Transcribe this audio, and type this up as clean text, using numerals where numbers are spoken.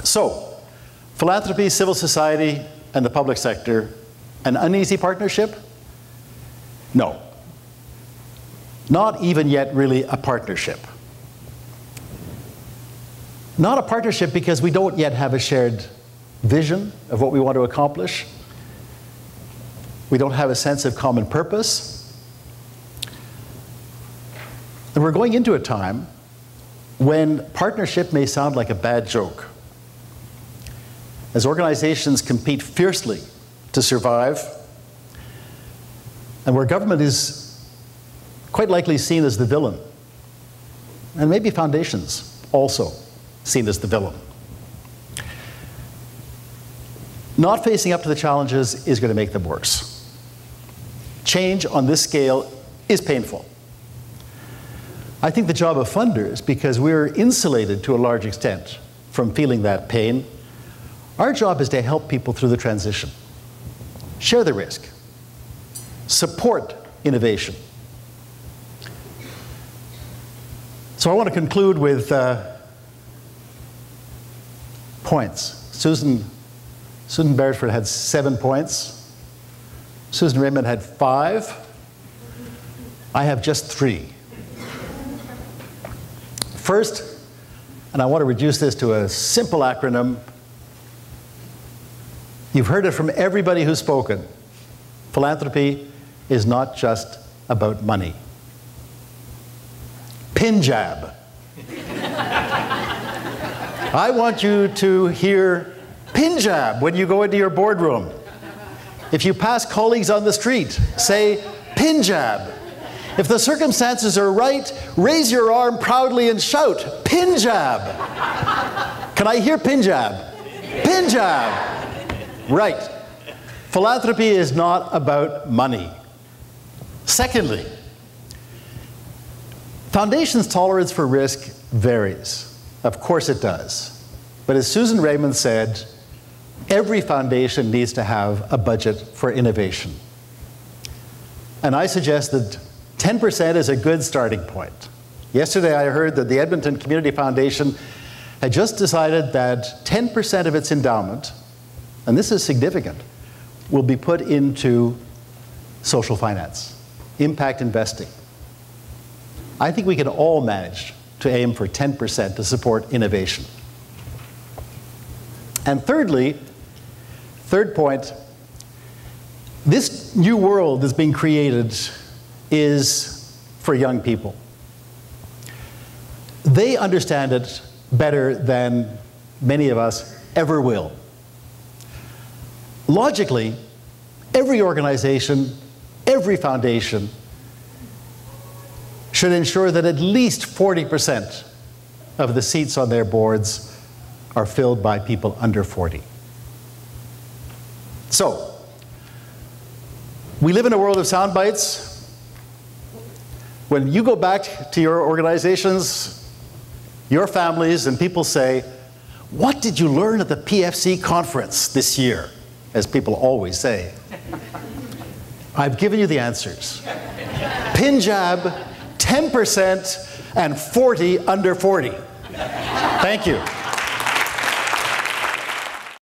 So, philanthropy, civil society, and the public sector, an uneasy partnership? No. Not even yet really a partnership. Not a partnership because we don't yet have a shared vision of what we want to accomplish. We don't have a sense of common purpose. And we're going into a time when partnership may sound like a bad joke. As organizations compete fiercely to survive, and where government is quite likely seen as the villain, and maybe foundations also seen as the villain. Not facing up to the challenges is going to make them worse. Change on this scale is painful. I think the job of funders, because we're insulated to a large extent from feeling that pain, our job is to help people through the transition, share the risk, support innovation. So I want to conclude with points. Susan Beresford had 7 points. Susan Raymond had 5. I have just 3. First, and I want to reduce this to a simple acronym. You've heard it from everybody who's spoken. Philanthropy is not just about money. Pin jab. I want you to hear pin jab when you go into your boardroom. If you pass colleagues on the street, say pin jab. If the circumstances are right, raise your arm proudly and shout, pin jab. Can I hear pin jab? Pin jab. Right. Philanthropy is not about money. Secondly, foundations' tolerance for risk varies. Of course it does. But as Susan Raymond said, every foundation needs to have a budget for innovation. And I suggest that 10% is a good starting point. Yesterday I heard that the Edmonton Community Foundation had just decided that 10% of its endowment, and this is significant, will be put into social finance, impact investing. I think we can all manage to aim for 10% to support innovation. And thirdly, third point, this new world that's being created is for young people. They understand it better than many of us ever will. Logically, every organization, every foundation should ensure that at least 40% of the seats on their boards are filled by people under 40. So, we live in a world of sound bites. When you go back to your organizations, your families, and people say, "What did you learn at the PFC conference this year?" as people always say. I've given you the answers. Pin jab, 10%, and 40 under 40. Thank you.